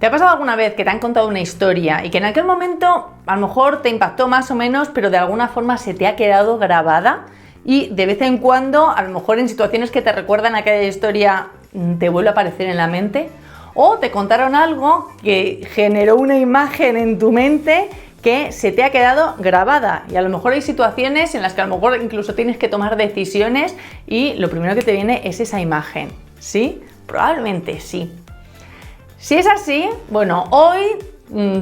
¿Te ha pasado alguna vez que te han contado una historia y que en aquel momento a lo mejor te impactó más o menos, pero de alguna forma se te ha quedado grabada y de vez en cuando, a lo mejor en situaciones que te recuerdan a aquella historia, te vuelve a aparecer en la mente? ¿O te contaron algo que generó una imagen en tu mente que se te ha quedado grabada? Y a lo mejor hay situaciones en las que a lo mejor incluso tienes que tomar decisiones y lo primero que te viene es esa imagen. ¿Sí? Probablemente sí. Si es así, bueno, hoy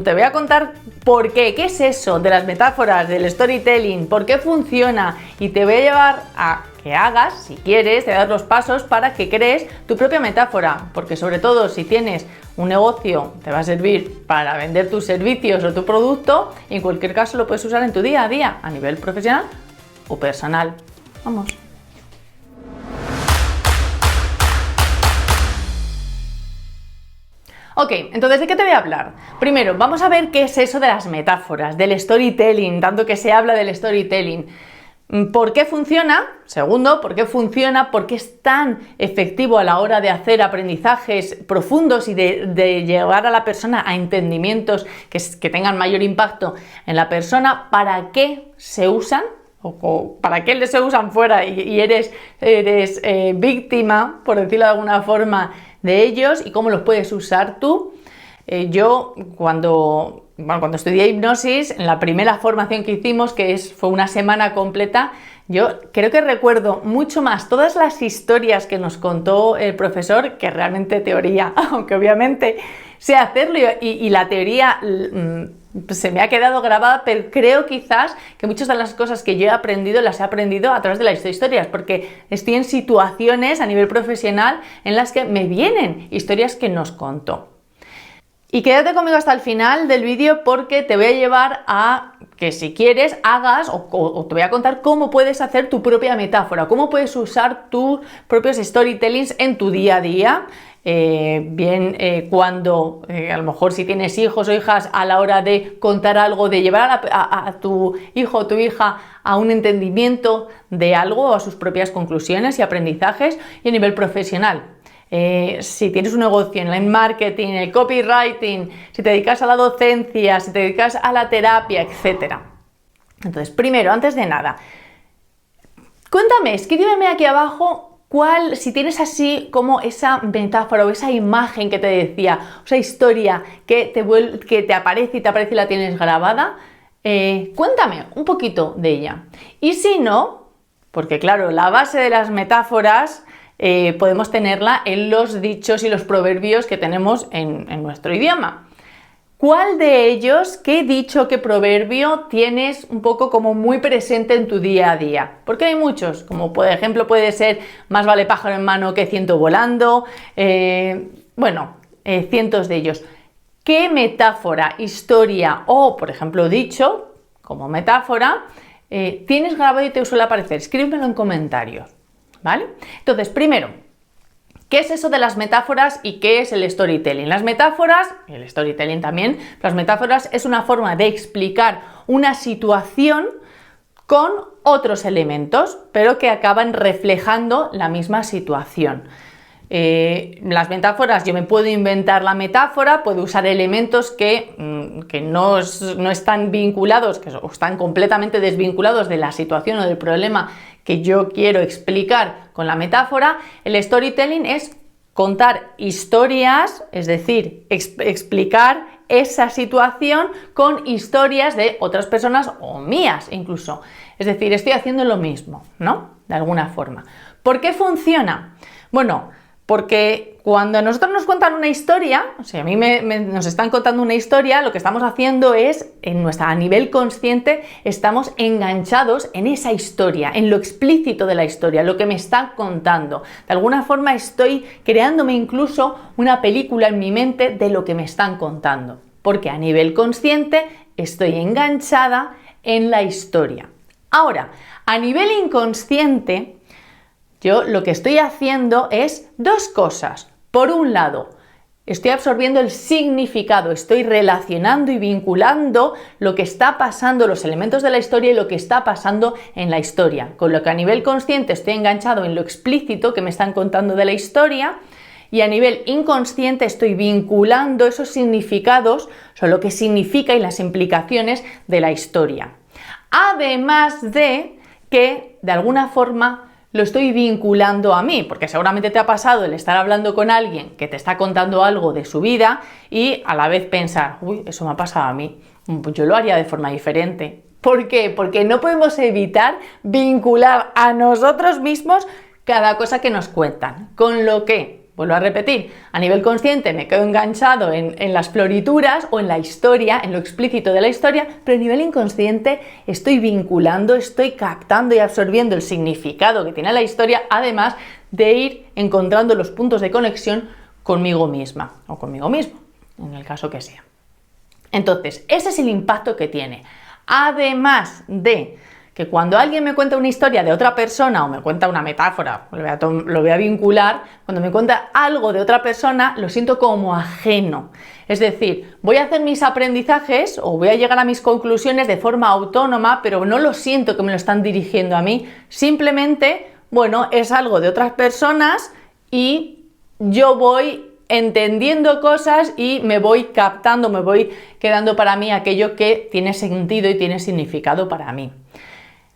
te voy a contar por qué es eso de las metáforas, del storytelling, por qué funciona, y te voy a llevar a que hagas, si quieres, te voy a dar los pasos para que crees tu propia metáfora, porque sobre todo si tienes un negocio te va a servir para vender tus servicios o tu producto, y en cualquier caso lo puedes usar en tu día a día, a nivel profesional o personal. Vamos. Ok, entonces, ¿de qué te voy a hablar? Primero, vamos a ver qué es eso de las metáforas, del storytelling, tanto que se habla del storytelling. ¿Por qué funciona? Segundo, ¿por qué funciona? ¿Por qué es tan efectivo a la hora de hacer aprendizajes profundos y de llevar a la persona a entendimientos que tengan mayor impacto en la persona? ¿Para qué se usan? ¿O para qué se usan fuera y eres víctima, por decirlo de alguna forma, de ellos, y cómo los puedes usar tú? Yo cuando estudié hipnosis, en la primera formación que hicimos, fue una semana completa, yo creo que recuerdo mucho más todas las historias que nos contó el profesor que realmente teoría, aunque obviamente sé hacerlo y la teoría se me ha quedado grabada, pero creo quizás que muchas de las cosas que yo he aprendido las he aprendido a través de las historias, porque estoy en situaciones a nivel profesional en las que me vienen historias que nos contó. Y quédate conmigo hasta el final del vídeo porque te voy a llevar a que, si quieres, hagas o te voy a contar cómo puedes hacer tu propia metáfora, cómo puedes usar tus propios storytellings en tu día a día. Cuando a lo mejor si tienes hijos o hijas, a la hora de contar algo, de llevar a tu hijo o tu hija a un entendimiento de algo o a sus propias conclusiones y aprendizajes, y a nivel profesional. Si tienes un negocio, en marketing, el copywriting, si te dedicas a la docencia, si te dedicas a la terapia, etc. Entonces, primero, antes de nada, cuéntame, escríbeme aquí abajo si tienes así como esa metáfora o esa imagen que te decía, o esa historia que te aparece y la tienes grabada. Cuéntame un poquito de ella. Y si no, porque claro, la base de las metáforas podemos tenerla en los dichos y los proverbios que tenemos en nuestro idioma. ¿Cuál de ellos, qué dicho, qué proverbio tienes un poco como muy presente en tu día a día? Porque hay muchos, como por ejemplo puede ser más vale pájaro en mano que ciento volando, cientos de ellos. ¿Qué metáfora, historia o, por ejemplo, dicho como metáfora tienes grabado y te suele aparecer? Escríbemelo en comentarios, ¿vale? Entonces, primero, ¿qué es eso de las metáforas y qué es el storytelling? Las metáforas, y el storytelling también, las metáforas es una forma de explicar una situación con otros elementos, pero que acaban reflejando la misma situación. Las metáforas, yo me puedo inventar la metáfora, puedo usar elementos que no están vinculados, o están completamente desvinculados de la situación o del problema que yo quiero explicar con la metáfora. El storytelling es contar historias, es decir, explicar esa situación con historias de otras personas o mías incluso. Es decir, estoy haciendo lo mismo, ¿no? De alguna forma. ¿Por qué funciona? Bueno, porque cuando a nosotros nos cuentan una historia, o sea, a mí nos están contando una historia, lo que estamos haciendo es, a nivel consciente, estamos enganchados en esa historia, en lo explícito de la historia, lo que me están contando. De alguna forma estoy creándome incluso una película en mi mente de lo que me están contando, porque a nivel consciente estoy enganchada en la historia. Ahora, a nivel inconsciente, yo lo que estoy haciendo es dos cosas. Por un lado, estoy absorbiendo el significado, estoy relacionando y vinculando lo que está pasando, los elementos de la historia y lo que está pasando en la historia. Con lo que a nivel consciente estoy enganchado en lo explícito que me están contando de la historia, y a nivel inconsciente estoy vinculando esos significados, o sea, lo que significa y las implicaciones de la historia. Además de que, de alguna forma, lo estoy vinculando a mí, porque seguramente te ha pasado el estar hablando con alguien que te está contando algo de su vida y a la vez pensar, uy, eso me ha pasado a mí, pues yo lo haría de forma diferente. ¿Por qué? Porque no podemos evitar vincular a nosotros mismos cada cosa que nos cuentan, con lo que, vuelvo a repetir, a nivel consciente me quedo enganchado en las florituras o en la historia, en lo explícito de la historia, pero a nivel inconsciente estoy vinculando, estoy captando y absorbiendo el significado que tiene la historia, además de ir encontrando los puntos de conexión conmigo misma o conmigo mismo, en el caso que sea. Entonces, ese es el impacto que tiene. Además de que cuando alguien me cuenta una historia de otra persona o me cuenta una metáfora, lo voy a vincular, cuando me cuenta algo de otra persona, lo siento como ajeno. Es decir, voy a hacer mis aprendizajes o voy a llegar a mis conclusiones de forma autónoma, pero no lo siento que me lo están dirigiendo a mí. Simplemente, bueno, es algo de otras personas y yo voy entendiendo cosas y me voy captando, me voy quedando para mí aquello que tiene sentido y tiene significado para mí.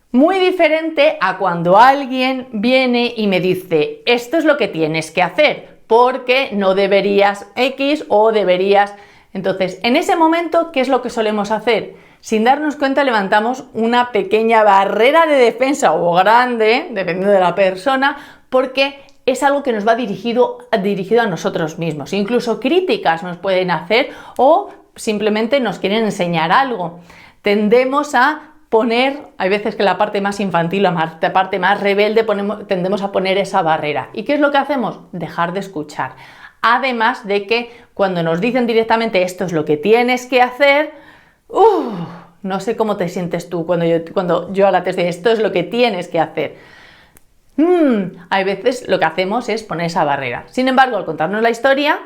Muy diferente a cuando alguien viene y me dice, esto es lo que tienes que hacer, porque no deberías X o deberías... Entonces, en ese momento, ¿qué es lo que solemos hacer? Sin darnos cuenta, levantamos una pequeña barrera de defensa o grande, dependiendo de la persona, porque es algo que nos va dirigido a nosotros mismos. Incluso críticas nos pueden hacer o simplemente nos quieren enseñar algo. Tendemos a poner, hay veces que la parte más infantil, la parte más rebelde, tendemos a poner esa barrera. ¿Y qué es lo que hacemos? Dejar de escuchar. Además de que cuando nos dicen directamente esto es lo que tienes que hacer, no sé cómo te sientes tú cuando yo ahora te digo esto es lo que tienes que hacer. Hay veces lo que hacemos es poner esa barrera. Sin embargo, al contarnos la historia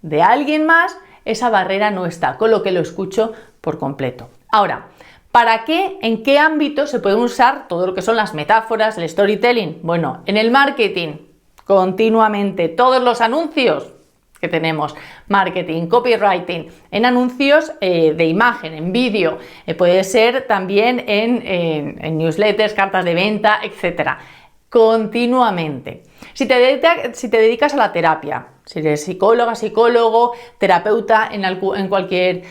de alguien más, esa barrera no está, con lo que lo escucho por completo. Ahora, ¿para qué? ¿En qué ámbito se pueden usar todo lo que son las metáforas, el storytelling? Bueno, en el marketing, continuamente, todos los anuncios que tenemos, marketing, copywriting, en anuncios de imagen, en vídeo, puede ser también en newsletters, cartas de venta, etcétera. Continuamente. Si te dedicas a la terapia, si eres psicóloga, psicólogo, terapeuta en cualquier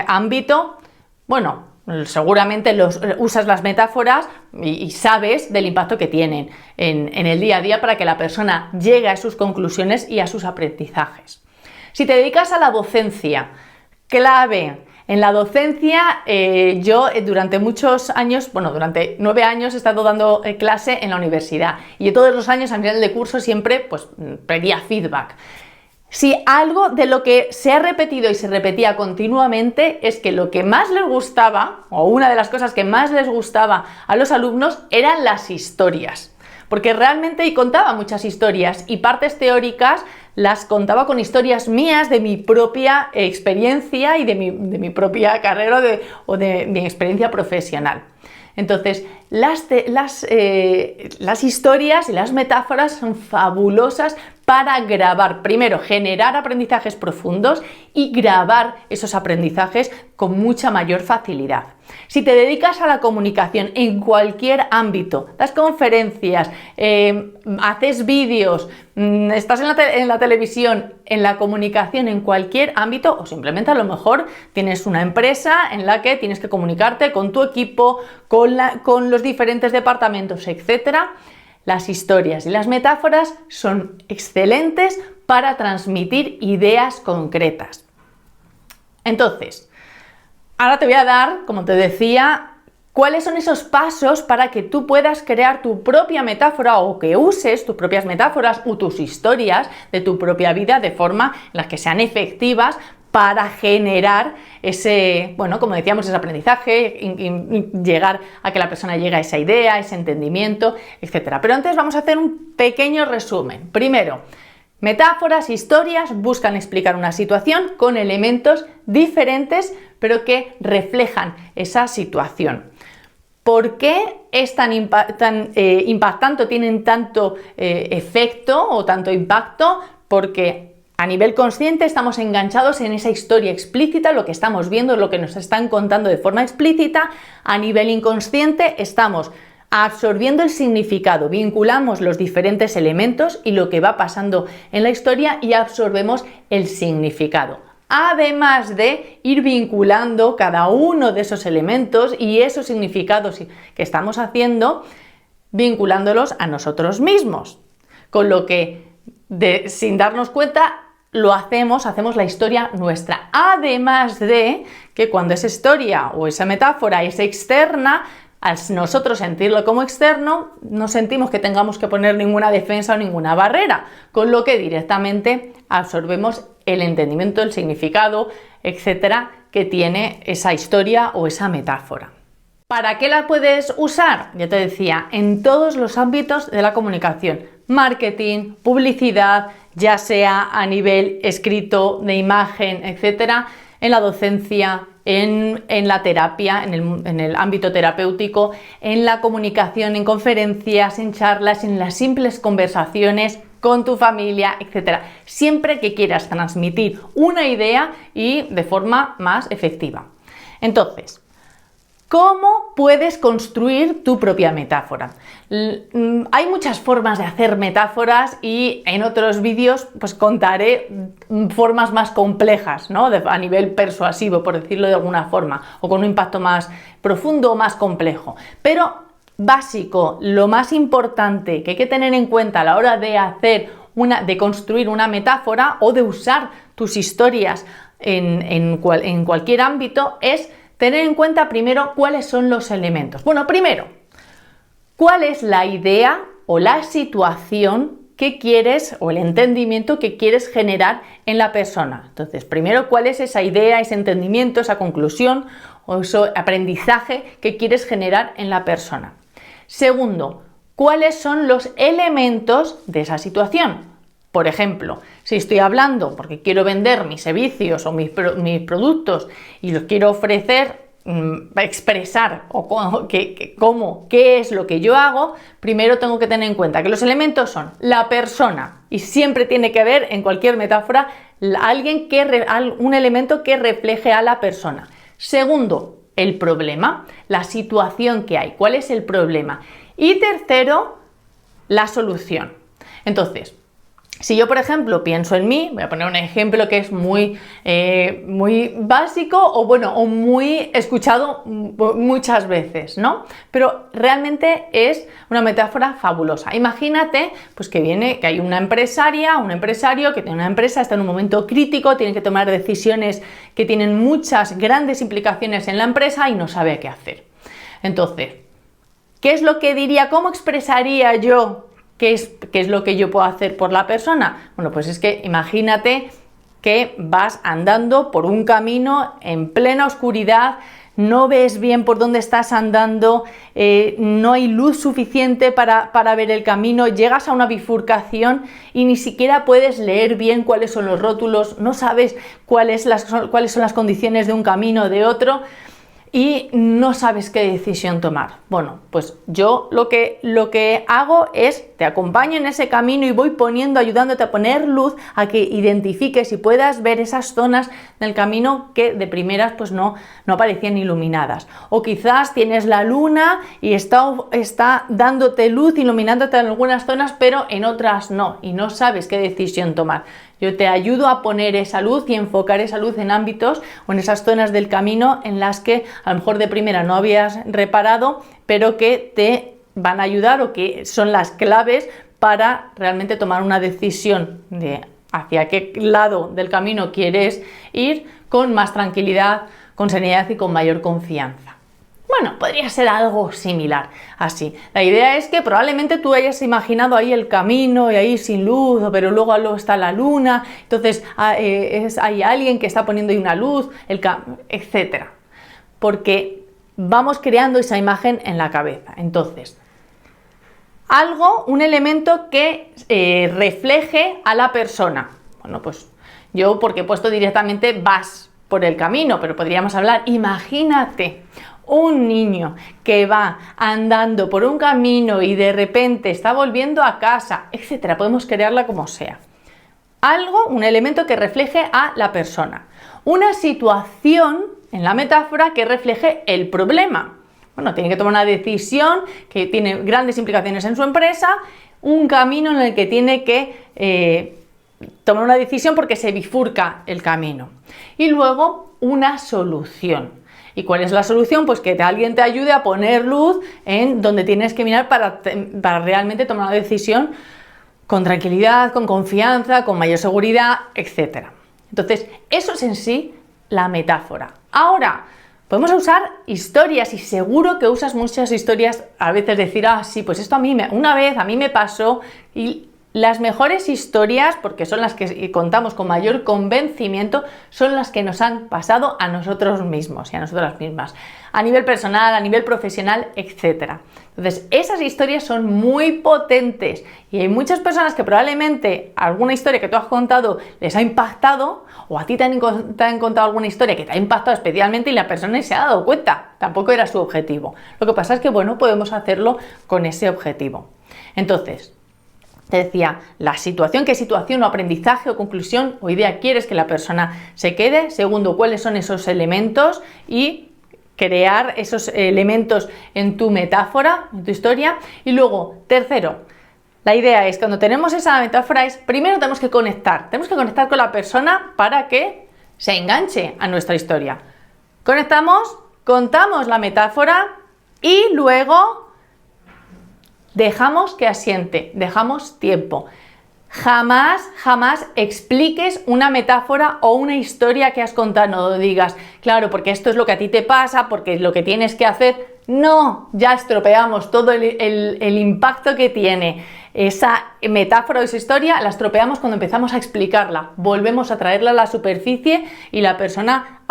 ámbito, bueno, seguramente usas las metáforas y sabes del impacto que tienen en el día a día para que la persona llegue a sus conclusiones y a sus aprendizajes. Si te dedicas a la docencia, clave. En la docencia, yo durante muchos años, durante 9 años he estado dando clase en la universidad y yo todos los años a final de curso siempre pedía feedback. Si algo de lo que se ha repetido y se repetía continuamente es que lo que más les gustaba, o una de las cosas que más les gustaba a los alumnos, eran las historias. Porque realmente contaba muchas historias y partes teóricas las contaba con historias mías de mi propia experiencia y de mi propia carrera o de mi experiencia profesional. Entonces, las historias y las metáforas son fabulosas para grabar, primero, generar aprendizajes profundos y grabar esos aprendizajes con mucha mayor facilidad. Si te dedicas a la comunicación en cualquier ámbito, das conferencias, haces vídeos, estás en la televisión, en la comunicación en cualquier ámbito o simplemente a lo mejor tienes una empresa en la que tienes que comunicarte con tu equipo, con los diferentes departamentos, etcétera, las historias y las metáforas son excelentes para transmitir ideas concretas. Entonces, ahora te voy a dar, como te decía, cuáles son esos pasos para que tú puedas crear tu propia metáfora o que uses tus propias metáforas o tus historias de tu propia vida de forma en las que sean efectivas para generar ese, como decíamos, ese aprendizaje, y llegar a que la persona llegue a esa idea, ese entendimiento, etcétera. Pero antes vamos a hacer un pequeño resumen. Primero, metáforas, historias buscan explicar una situación con elementos diferentes, pero que reflejan esa situación. ¿Por qué es tan impactante, tienen tanto efecto o tanto impacto? porque a nivel consciente estamos enganchados en esa historia explícita, lo que estamos viendo, lo que nos están contando de forma explícita. A nivel inconsciente estamos absorbiendo el significado, vinculamos los diferentes elementos y lo que va pasando en la historia y absorbemos el significado. Además de ir vinculando cada uno de esos elementos y esos significados que estamos haciendo, vinculándolos a nosotros mismos. Con lo que, sin darnos cuenta, lo hacemos la historia nuestra. Además de que cuando esa historia o esa metáfora es externa, al nosotros sentirlo como externo, no sentimos que tengamos que poner ninguna defensa o ninguna barrera, con lo que directamente absorbemos el entendimiento, el significado, etcétera, que tiene esa historia o esa metáfora. ¿Para qué la puedes usar? Ya te decía, en todos los ámbitos de la comunicación: marketing, publicidad, ya sea a nivel escrito, de imagen, etcétera, en la docencia, en la terapia, en el ámbito terapéutico, en la comunicación, en conferencias, en charlas, en las simples conversaciones con tu familia, etcétera. Siempre que quieras transmitir una idea y de forma más efectiva. Entonces, ¿cómo puedes construir tu propia metáfora? Hay muchas formas de hacer metáforas y en otros vídeos pues contaré formas más complejas, ¿no? A nivel persuasivo, por decirlo de alguna forma, o con un impacto más profundo o más complejo. Pero básico, lo más importante que hay que tener en cuenta a la hora de construir una metáfora o de usar tus historias en cualquier ámbito es tener en cuenta primero cuáles son los elementos. Bueno, primero, ¿cuál es la idea o la situación que quieres o el entendimiento que quieres generar en la persona? Entonces, primero, ¿cuál es esa idea, ese entendimiento, esa conclusión o ese aprendizaje que quieres generar en la persona? Segundo, ¿cuáles son los elementos de esa situación? Por ejemplo, si estoy hablando porque quiero vender mis servicios o mis productos y los quiero ofrecer, expresar qué es lo que yo hago, primero tengo que tener en cuenta que los elementos son la persona, y siempre tiene que haber en cualquier metáfora un elemento que refleje a la persona. Segundo, el problema, la situación que hay, cuál es el problema. Y tercero, la solución. Entonces, si yo, por ejemplo, pienso en mí, voy a poner un ejemplo que es muy básico o muy escuchado muchas veces, ¿no? Pero realmente es una metáfora fabulosa. Imagínate pues que hay una empresaria, un empresario que tiene una empresa, está en un momento crítico, tiene que tomar decisiones que tienen muchas grandes implicaciones en la empresa y no sabe qué hacer. Entonces, ¿qué es lo que diría? ¿Cómo expresaría yo? ¿Qué es lo que yo puedo hacer por la persona? Bueno, pues es que imagínate que vas andando por un camino en plena oscuridad, no ves bien por dónde estás andando, no hay luz suficiente para ver el camino, llegas a una bifurcación y ni siquiera puedes leer bien cuáles son los rótulos, no sabes cuáles son las condiciones de un camino o de otro, y no sabes qué decisión tomar. Bueno, pues yo lo que hago es te acompaño en ese camino y voy ayudándote a poner luz, a que identifiques y puedas ver esas zonas del camino que de primeras pues no aparecían iluminadas. O quizás tienes la luna y está dándote luz, iluminándote en algunas zonas, pero en otras no, y no sabes qué decisión tomar. Yo te ayudo a poner esa luz y enfocar esa luz en ámbitos o en esas zonas del camino en las que a lo mejor de primera no habías reparado, pero que te van a ayudar o que son las claves para realmente tomar una decisión de hacia qué lado del camino quieres ir con más tranquilidad, con serenidad y con mayor confianza. Bueno, podría ser algo similar, así. La idea es que probablemente tú hayas imaginado ahí el camino y ahí sin luz, pero luego está la luna, entonces hay alguien que está poniendo ahí una luz, etcétera. Porque vamos creando esa imagen en la cabeza. Entonces, un elemento que refleje a la persona. Bueno, pues yo porque he puesto directamente vas por el camino, pero podríamos hablar, imagínate un niño que va andando por un camino y de repente está volviendo a casa, etcétera. Podemos crearla como sea. algo, un elemento que refleje a la persona. Una situación en la metáfora que refleje el problema. Bueno, tiene que tomar una decisión que tiene grandes implicaciones en su empresa, un camino en el que tiene que tomar una decisión porque se bifurca el camino. Y luego una solución. ¿Y cuál es la solución? Pues que alguien te ayude a poner luz en donde tienes que mirar para realmente tomar una decisión con tranquilidad, con confianza, con mayor seguridad, etc. Entonces, eso es en sí la metáfora. Ahora, podemos usar historias y seguro que usas muchas historias, a veces decir, sí, pues esto una vez a mí me pasó. Y las mejores historias, porque son las que contamos con mayor convencimiento, son las que nos han pasado a nosotros mismos y a nosotras mismas, a nivel personal, a nivel profesional, etc. Entonces, esas historias son muy potentes y hay muchas personas que probablemente alguna historia que tú has contado les ha impactado, o a ti te han contado alguna historia que te ha impactado especialmente y la persona ni se ha dado cuenta, tampoco era su objetivo. Lo que pasa es que, bueno, podemos hacerlo con ese objetivo. Entonces, te decía, la situación, qué situación o aprendizaje o conclusión o idea quieres que la persona se quede. Segundo, cuáles son esos elementos y crear esos elementos en tu metáfora, en tu historia. Y luego, tercero, la idea es, cuando tenemos esa metáfora, primero tenemos que conectar con la persona para que se enganche a nuestra historia. Conectamos, contamos la metáfora y luego dejamos que asiente, dejamos tiempo. Jamás expliques una metáfora o una historia que has contado. No digas, claro, porque esto es lo que a ti te pasa, porque es lo que tienes que hacer. No, ya estropeamos todo el impacto que tiene esa metáfora o esa historia, la estropeamos cuando empezamos a explicarla. Volvemos a traerla a la superficie y la persona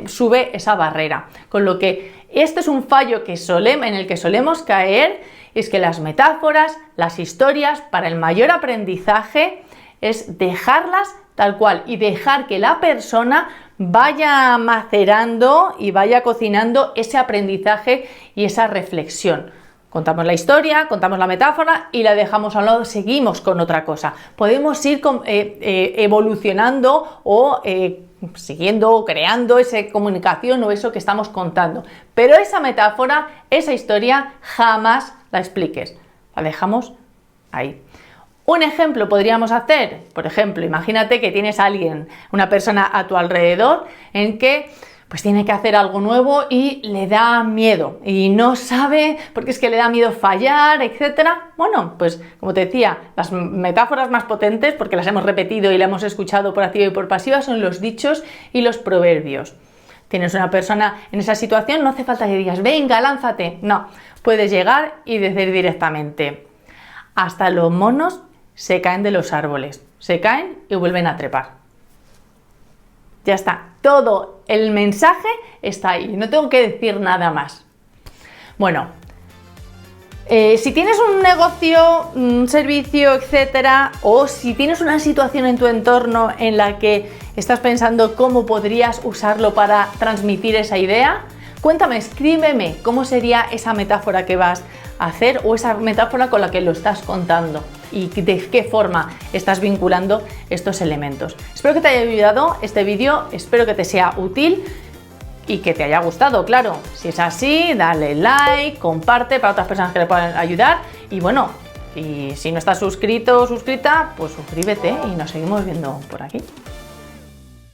sube esa barrera. Con lo que este es un fallo en el que solemos caer. Es que las metáforas, las historias, para el mayor aprendizaje es dejarlas tal cual y dejar que la persona vaya macerando y vaya cocinando ese aprendizaje y esa reflexión. Contamos la historia, contamos la metáfora y la dejamos a un lado, seguimos con otra cosa. Podemos ir evolucionando o siguiendo o creando esa comunicación o eso que estamos contando. Pero esa metáfora, esa historia, jamás la expliques. La dejamos ahí. Un ejemplo podríamos hacer, por ejemplo, imagínate que tienes a alguien, una persona a tu alrededor en que pues tiene que hacer algo nuevo y le da miedo y no sabe porque es que le da miedo fallar, etcétera. Bueno, pues como te decía, las metáforas más potentes, porque las hemos repetido y las hemos escuchado por activa y por pasiva, son los dichos y los proverbios. Tienes una persona en esa situación, no hace falta que digas, venga, lánzate. No, puedes llegar y decir directamente, hasta los monos se caen de los árboles, se caen y vuelven a trepar. Ya está, todo el mensaje está ahí, no tengo que decir nada más. Bueno, si tienes un negocio, un servicio, etcétera, o si tienes una situación en tu entorno en la que estás pensando cómo podrías usarlo para transmitir esa idea, cuéntame, escríbeme cómo sería esa metáfora que vas a hacer o esa metáfora con la que lo estás contando y de qué forma estás vinculando estos elementos. Espero que te haya ayudado este vídeo, espero que te sea útil y que te haya gustado, claro. Si es así, dale like, comparte para otras personas que le puedan ayudar y bueno, y si no estás suscrito o suscrita, pues suscríbete y nos seguimos viendo por aquí.